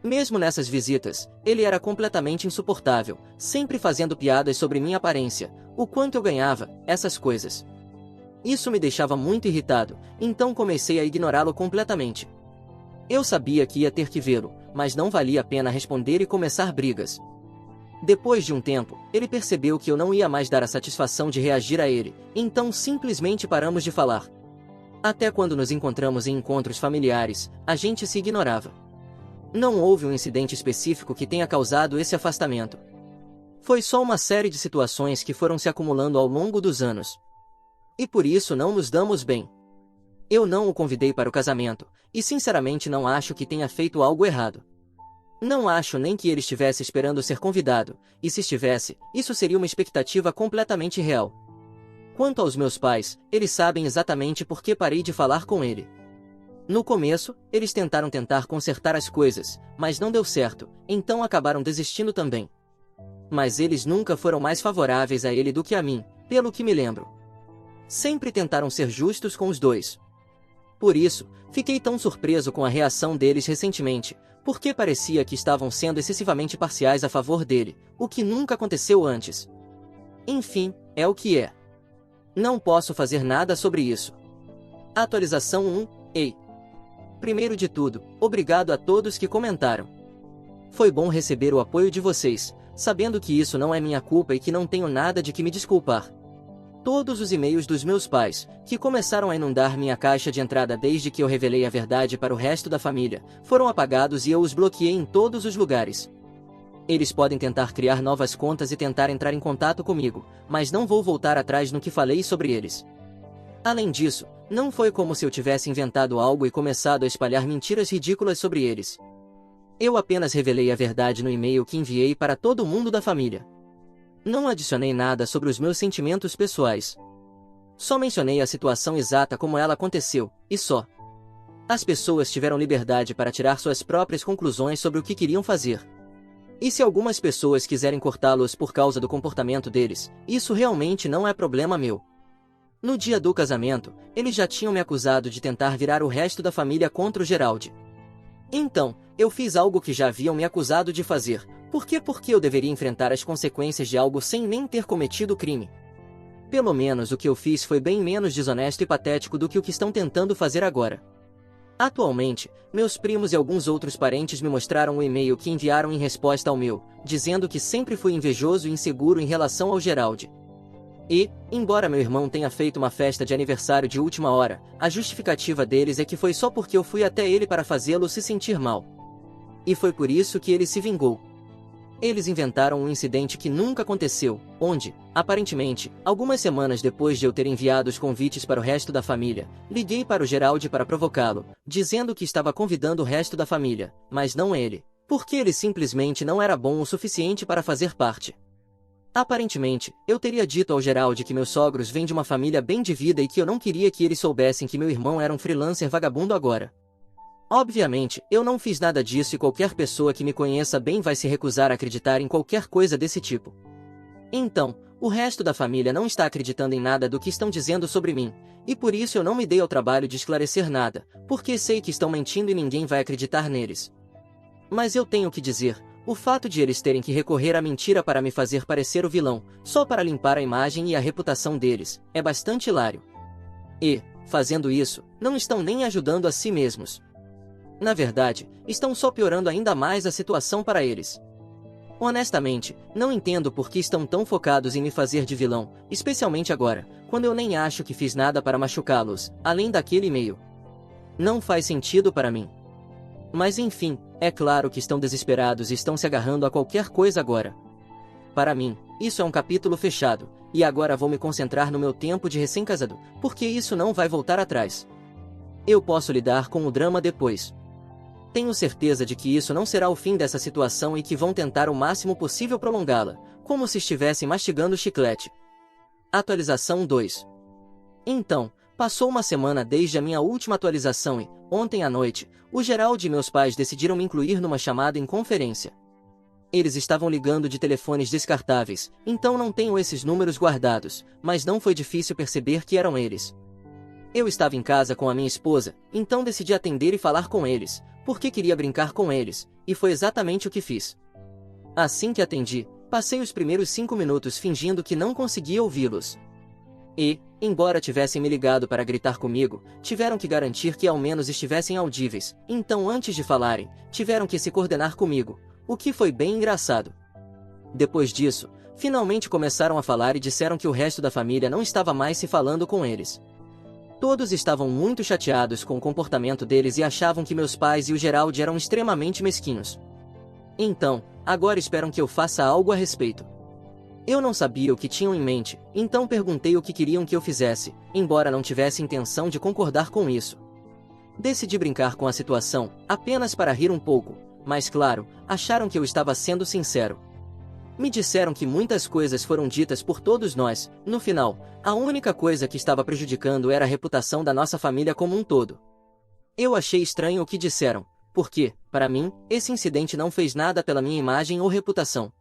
Mesmo nessas visitas, ele era completamente insuportável, sempre fazendo piadas sobre minha aparência, o quanto eu ganhava, essas coisas. Isso me deixava muito irritado, então comecei a ignorá-lo completamente. Eu sabia que ia ter que vê-lo, mas não valia a pena responder e começar brigas. Depois de um tempo, ele percebeu que eu não ia mais dar a satisfação de reagir a ele, então simplesmente paramos de falar. Até quando nos encontramos em encontros familiares, a gente se ignorava. Não houve um incidente específico que tenha causado esse afastamento. Foi só uma série de situações que foram se acumulando ao longo dos anos. E por isso não nos damos bem. Eu não o convidei para o casamento, e sinceramente não acho que tenha feito algo errado. Não acho nem que ele estivesse esperando ser convidado, e se estivesse, isso seria uma expectativa completamente real. Quanto aos meus pais, eles sabem exatamente por que parei de falar com ele. No começo, eles tentaram consertar as coisas, mas não deu certo, então acabaram desistindo também. Mas eles nunca foram mais favoráveis a ele do que a mim, pelo que me lembro. Sempre tentaram ser justos com os dois. Por isso, fiquei tão surpreso com a reação deles recentemente, porque parecia que estavam sendo excessivamente parciais a favor dele, o que nunca aconteceu antes. Enfim, é o que é. Não posso fazer nada sobre isso. Atualização 1, Ei! Primeiro de tudo, obrigado a todos que comentaram. Foi bom receber o apoio de vocês, sabendo que isso não é minha culpa e que não tenho nada de que me desculpar. Todos os e-mails dos meus pais, que começaram a inundar minha caixa de entrada desde que eu revelei a verdade para o resto da família, foram apagados e eu os bloqueei em todos os lugares. Eles podem tentar criar novas contas e tentar entrar em contato comigo, mas não vou voltar atrás no que falei sobre eles. Além disso, não foi como se eu tivesse inventado algo e começado a espalhar mentiras ridículas sobre eles. Eu apenas revelei a verdade no e-mail que enviei para todo mundo da família. Não adicionei nada sobre os meus sentimentos pessoais. Só mencionei a situação exata como ela aconteceu, e só. As pessoas tiveram liberdade para tirar suas próprias conclusões sobre o que queriam fazer. E se algumas pessoas quiserem cortá-los por causa do comportamento deles, isso realmente não é problema meu. No dia do casamento, eles já tinham me acusado de tentar virar o resto da família contra o Gerald. Então, eu fiz algo que já haviam me acusado de fazer. Porque eu deveria enfrentar as consequências de algo sem nem ter cometido o crime? Pelo menos o que eu fiz foi bem menos desonesto e patético do que o que estão tentando fazer agora. Atualmente, meus primos e alguns outros parentes me mostraram o e-mail que enviaram em resposta ao meu, dizendo que sempre fui invejoso e inseguro em relação ao Gerald. E, embora meu irmão tenha feito uma festa de aniversário de última hora, a justificativa deles é que foi só porque eu fui até ele para fazê-lo se sentir mal. E foi por isso que ele se vingou. Eles inventaram um incidente que nunca aconteceu, onde, aparentemente, algumas semanas depois de eu ter enviado os convites para o resto da família, liguei para o Gerald para provocá-lo, dizendo que estava convidando o resto da família, mas não ele, porque ele simplesmente não era bom o suficiente para fazer parte. Aparentemente, eu teria dito ao Gerald que meus sogros vêm de uma família bem de vida e que eu não queria que eles soubessem que meu irmão era um freelancer vagabundo agora. Obviamente, eu não fiz nada disso e qualquer pessoa que me conheça bem vai se recusar a acreditar em qualquer coisa desse tipo. Então, o resto da família não está acreditando em nada do que estão dizendo sobre mim, e por isso eu não me dei ao trabalho de esclarecer nada, porque sei que estão mentindo e ninguém vai acreditar neles. Mas eu tenho que dizer, o fato de eles terem que recorrer à mentira para me fazer parecer o vilão, só para limpar a imagem e a reputação deles, é bastante hilário. E, fazendo isso, não estão nem ajudando a si mesmos. Na verdade, estão só piorando ainda mais a situação para eles. Honestamente, não entendo por que estão tão focados em me fazer de vilão, especialmente agora, quando eu nem acho que fiz nada para machucá-los, além daquele e-mail. Não faz sentido para mim. Mas enfim, é claro que estão desesperados e estão se agarrando a qualquer coisa agora. Para mim, isso é um capítulo fechado, e agora vou me concentrar no meu tempo de recém-casado, porque isso não vai voltar atrás. Eu posso lidar com o drama depois. Tenho certeza de que isso não será o fim dessa situação e que vão tentar o máximo possível prolongá-la, como se estivessem mastigando chiclete. Atualização 2. Então, passou uma semana desde a minha última atualização e, ontem à noite, o Gerald e meus pais decidiram me incluir numa chamada em conferência. Eles estavam ligando de telefones descartáveis, então não tenho esses números guardados, mas não foi difícil perceber que eram eles. Eu estava em casa com a minha esposa, então decidi atender e falar com eles, porque queria brincar com eles, e foi exatamente o que fiz. Assim que atendi, passei os primeiros 5 minutos fingindo que não conseguia ouvi-los. E, embora tivessem me ligado para gritar comigo, tiveram que garantir que ao menos estivessem audíveis, então antes de falarem, tiveram que se coordenar comigo, o que foi bem engraçado. Depois disso, finalmente começaram a falar e disseram que o resto da família não estava mais se falando com eles. Todos estavam muito chateados com o comportamento deles e achavam que meus pais e o Gerald eram extremamente mesquinhos. Então, agora esperam que eu faça algo a respeito. Eu não sabia o que tinham em mente, então perguntei o que queriam que eu fizesse, embora não tivesse intenção de concordar com isso. Decidi brincar com a situação, apenas para rir um pouco, mas claro, acharam que eu estava sendo sincero. Me disseram que muitas coisas foram ditas por todos nós, no final, a única coisa que estava prejudicando era a reputação da nossa família como um todo. Eu achei estranho o que disseram, porque, para mim, esse incidente não fez nada pela minha imagem ou reputação.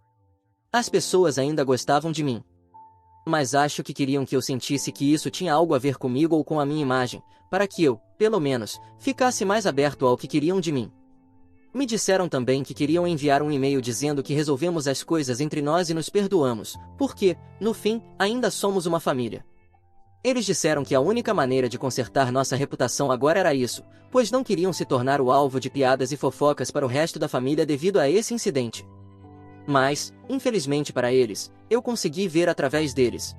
As pessoas ainda gostavam de mim. Mas acho que queriam que eu sentisse que isso tinha algo a ver comigo ou com a minha imagem, para que eu, pelo menos, ficasse mais aberto ao que queriam de mim. Me disseram também que queriam enviar um e-mail dizendo que resolvemos as coisas entre nós e nos perdoamos, porque, no fim, ainda somos uma família. Eles disseram que a única maneira de consertar nossa reputação agora era isso, pois não queriam se tornar o alvo de piadas e fofocas para o resto da família devido a esse incidente. Mas, infelizmente para eles, eu consegui ver através deles.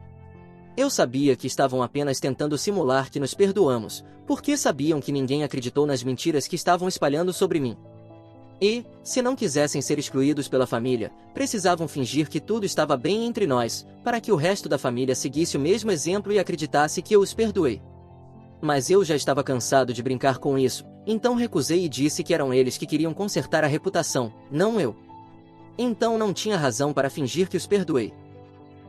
Eu sabia que estavam apenas tentando simular que nos perdoamos, porque sabiam que ninguém acreditou nas mentiras que estavam espalhando sobre mim. E, se não quisessem ser excluídos pela família, precisavam fingir que tudo estava bem entre nós, para que o resto da família seguisse o mesmo exemplo e acreditasse que eu os perdoei. Mas eu já estava cansado de brincar com isso, então recusei e disse que eram eles que queriam consertar a reputação, não eu. Então não tinha razão para fingir que os perdoei.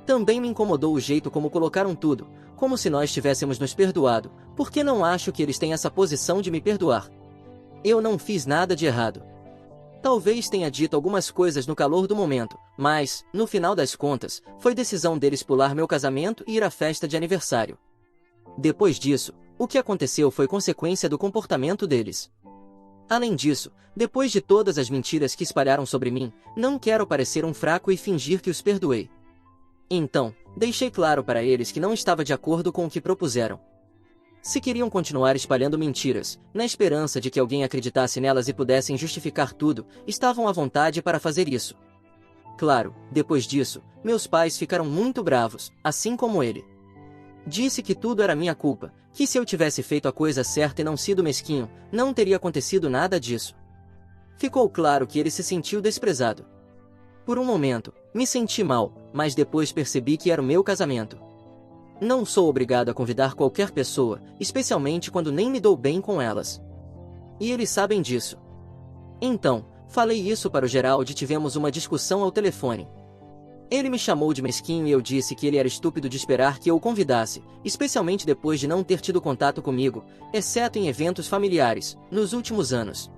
Também me incomodou o jeito como colocaram tudo, como se nós tivéssemos nos perdoado, porque não acho que eles têm essa posição de me perdoar. Eu não fiz nada de errado. Talvez tenha dito algumas coisas no calor do momento, mas, no final das contas, foi decisão deles pular meu casamento e ir à festa de aniversário. Depois disso, o que aconteceu foi consequência do comportamento deles. Além disso, depois de todas as mentiras que espalharam sobre mim, não quero parecer um fraco e fingir que os perdoei. Então, deixei claro para eles que não estava de acordo com o que propuseram. Se queriam continuar espalhando mentiras, na esperança de que alguém acreditasse nelas e pudessem justificar tudo, estavam à vontade para fazer isso. Claro, depois disso, meus pais ficaram muito bravos, assim como ele. Disse que tudo era minha culpa, que se eu tivesse feito a coisa certa e não sido mesquinho, não teria acontecido nada disso. Ficou claro que ele se sentiu desprezado. Por um momento, me senti mal, mas depois percebi que era o meu casamento. Não sou obrigado a convidar qualquer pessoa, especialmente quando nem me dou bem com elas. E eles sabem disso. Então, falei isso para o Gerald e tivemos uma discussão ao telefone. Ele me chamou de mesquinho e eu disse que ele era estúpido de esperar que eu o convidasse, especialmente depois de não ter tido contato comigo, exceto em eventos familiares, nos últimos anos.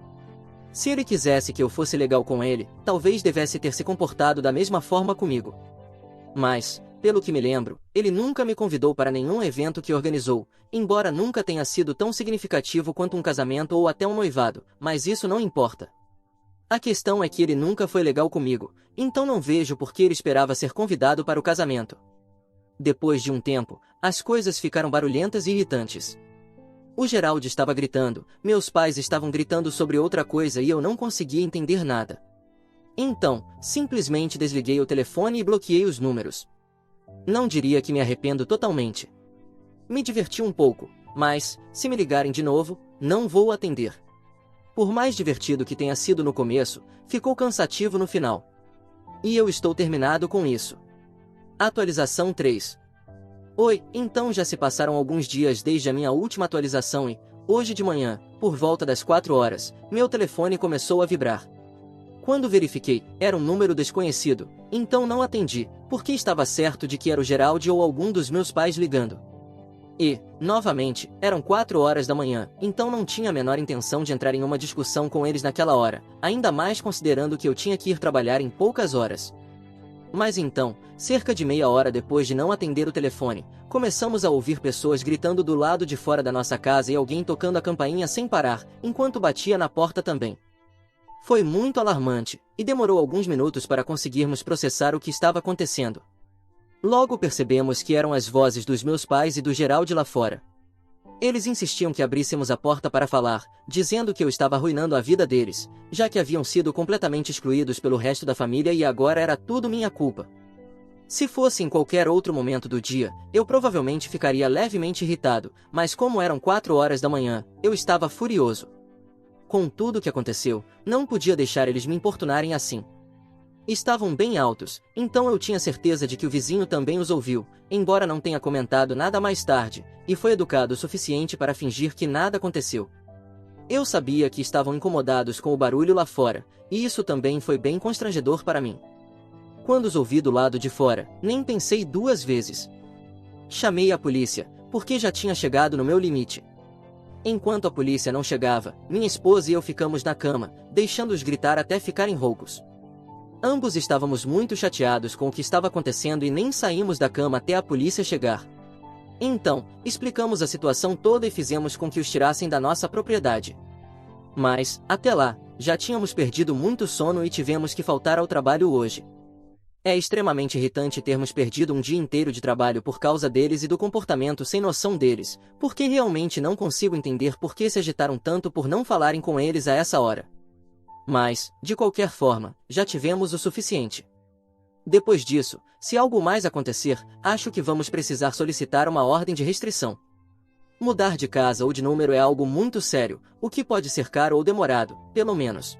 Se ele quisesse que eu fosse legal com ele, talvez devesse ter se comportado da mesma forma comigo. Mas, pelo que me lembro, ele nunca me convidou para nenhum evento que organizou, embora nunca tenha sido tão significativo quanto um casamento ou até um noivado, mas isso não importa. A questão é que ele nunca foi legal comigo, então não vejo por que ele esperava ser convidado para o casamento. Depois de um tempo, as coisas ficaram barulhentas e irritantes. O Gerald estava gritando, meus pais estavam gritando sobre outra coisa e eu não conseguia entender nada. Então, simplesmente desliguei o telefone e bloqueei os números. Não diria que me arrependo totalmente. Me diverti um pouco, mas, se me ligarem de novo, não vou atender. Por mais divertido que tenha sido no começo, ficou cansativo no final. E eu estou terminado com isso. Atualização 3. Oi, então já se passaram alguns dias desde a minha última atualização e, hoje de manhã, por volta das 4 horas, meu telefone começou a vibrar. Quando verifiquei, era um número desconhecido, então não atendi, porque estava certo de que era o Gerald ou algum dos meus pais ligando. E, novamente, eram 4 horas da manhã, então não tinha a menor intenção de entrar em uma discussão com eles naquela hora, ainda mais considerando que eu tinha que ir trabalhar em poucas horas. Mas então, cerca de meia hora depois de não atender o telefone, começamos a ouvir pessoas gritando do lado de fora da nossa casa e alguém tocando a campainha sem parar, enquanto batia na porta também. Foi muito alarmante, e demorou alguns minutos para conseguirmos processar o que estava acontecendo. Logo percebemos que eram as vozes dos meus pais e do Gerald lá fora. Eles insistiam que abríssemos a porta para falar, dizendo que eu estava arruinando a vida deles, já que haviam sido completamente excluídos pelo resto da família e agora era tudo minha culpa. Se fosse em qualquer outro momento do dia, eu provavelmente ficaria levemente irritado, mas como eram 4 horas da manhã, eu estava furioso. Com tudo o que aconteceu, não podia deixar eles me importunarem assim. Estavam bem altos, então eu tinha certeza de que o vizinho também os ouviu, embora não tenha comentado nada mais tarde, e foi educado o suficiente para fingir que nada aconteceu. Eu sabia que estavam incomodados com o barulho lá fora, e isso também foi bem constrangedor para mim. Quando os ouvi do lado de fora, nem pensei 2 vezes. Chamei a polícia, porque já tinha chegado no meu limite. Enquanto a polícia não chegava, minha esposa e eu ficamos na cama, deixando-os gritar até ficarem roucos. Ambos estávamos muito chateados com o que estava acontecendo e nem saímos da cama até a polícia chegar. Então, explicamos a situação toda e fizemos com que os tirassem da nossa propriedade. Mas, até lá, já tínhamos perdido muito sono e tivemos que faltar ao trabalho hoje. É extremamente irritante termos perdido um dia inteiro de trabalho por causa deles e do comportamento sem noção deles, porque realmente não consigo entender por que se agitaram tanto por não falarem com eles a essa hora. Mas, de qualquer forma, já tivemos o suficiente. Depois disso, se algo mais acontecer, acho que vamos precisar solicitar uma ordem de restrição. Mudar de casa ou de número é algo muito sério, o que pode ser caro ou demorado, pelo menos.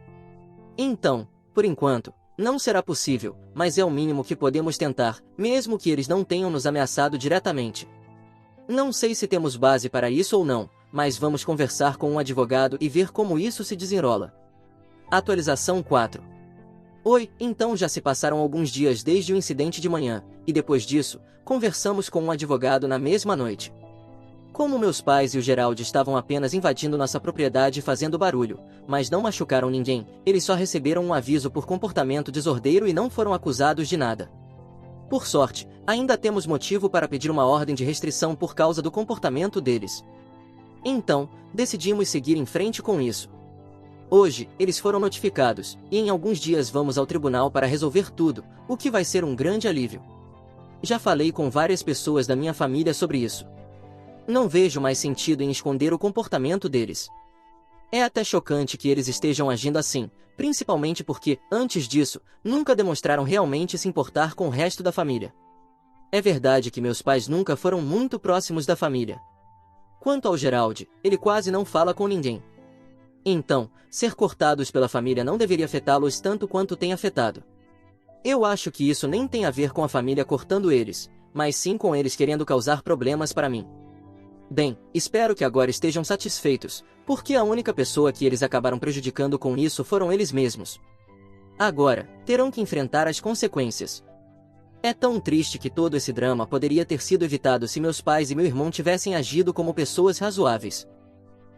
Então, por enquanto, não será possível, mas é o mínimo que podemos tentar, mesmo que eles não tenham nos ameaçado diretamente. Não sei se temos base para isso ou não, mas vamos conversar com um advogado e ver como isso se desenrola. Atualização 4. Oi, então já se passaram alguns dias desde o incidente de manhã, e depois disso, conversamos com um advogado na mesma noite. Como meus pais e o Gerald estavam apenas invadindo nossa propriedade e fazendo barulho, mas não machucaram ninguém, eles só receberam um aviso por comportamento desordeiro e não foram acusados de nada. Por sorte, ainda temos motivo para pedir uma ordem de restrição por causa do comportamento deles. Então, decidimos seguir em frente com isso. Hoje, eles foram notificados, e em alguns dias vamos ao tribunal para resolver tudo, o que vai ser um grande alívio. Já falei com várias pessoas da minha família sobre isso. Não vejo mais sentido em esconder o comportamento deles. É até chocante que eles estejam agindo assim, principalmente porque, antes disso, nunca demonstraram realmente se importar com o resto da família. É verdade que meus pais nunca foram muito próximos da família. Quanto ao Gerald, ele quase não fala com ninguém. Então, ser cortados pela família não deveria afetá-los tanto quanto tem afetado. Eu acho que isso nem tem a ver com a família cortando eles, mas sim com eles querendo causar problemas para mim. Bem, espero que agora estejam satisfeitos, porque a única pessoa que eles acabaram prejudicando com isso foram eles mesmos. Agora, terão que enfrentar as consequências. É tão triste que todo esse drama poderia ter sido evitado se meus pais e meu irmão tivessem agido como pessoas razoáveis.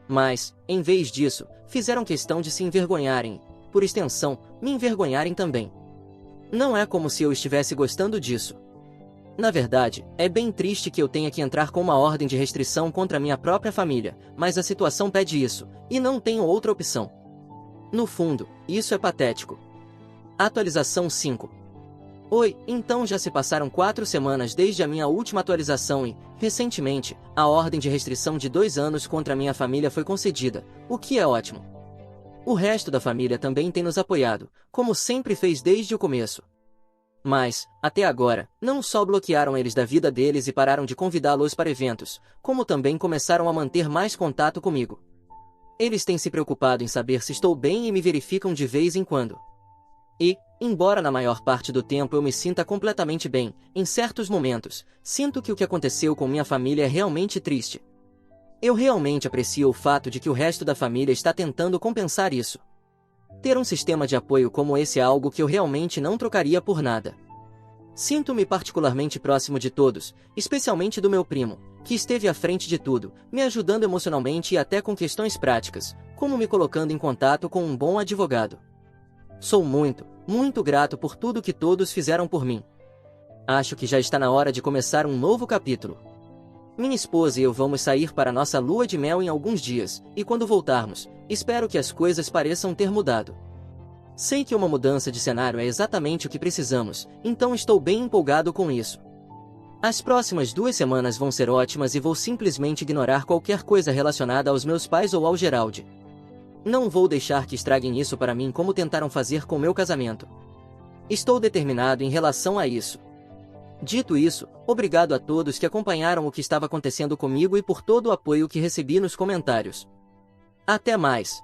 Mas, em vez disso, fizeram questão de se envergonharem, por extensão, me envergonharem também. Não é como se eu estivesse gostando disso. Na verdade, é bem triste que eu tenha que entrar com uma ordem de restrição contra minha própria família, mas a situação pede isso, e não tenho outra opção. No fundo, isso é patético. Atualização 5. Oi, então já se passaram 4 semanas desde a minha última atualização e, recentemente, a ordem de restrição de 2 anos contra minha família foi concedida, o que é ótimo. O resto da família também tem nos apoiado, como sempre fez desde o começo. Mas, até agora, não só bloquearam eles da vida deles e pararam de convidá-los para eventos, como também começaram a manter mais contato comigo. Eles têm se preocupado em saber se estou bem e me verificam de vez em quando. E, embora na maior parte do tempo eu me sinta completamente bem, em certos momentos, sinto que o que aconteceu com minha família é realmente triste. Eu realmente aprecio o fato de que o resto da família está tentando compensar isso. Ter um sistema de apoio como esse é algo que eu realmente não trocaria por nada. Sinto-me particularmente próximo de todos, especialmente do meu primo, que esteve à frente de tudo, me ajudando emocionalmente e até com questões práticas, como me colocando em contato com um bom advogado. Sou muito, muito grato por tudo que todos fizeram por mim. Acho que já está na hora de começar um novo capítulo. Minha esposa e eu vamos sair para nossa lua de mel em alguns dias, e quando voltarmos, espero que as coisas pareçam ter mudado. Sei que uma mudança de cenário é exatamente o que precisamos, então estou bem empolgado com isso. As próximas 2 semanas vão ser ótimas e vou simplesmente ignorar qualquer coisa relacionada aos meus pais ou ao Gerald. Não vou deixar que estraguem isso para mim como tentaram fazer com meu casamento. Estou determinado em relação a isso. Dito isso, obrigado a todos que acompanharam o que estava acontecendo comigo e por todo o apoio que recebi nos comentários. Até mais!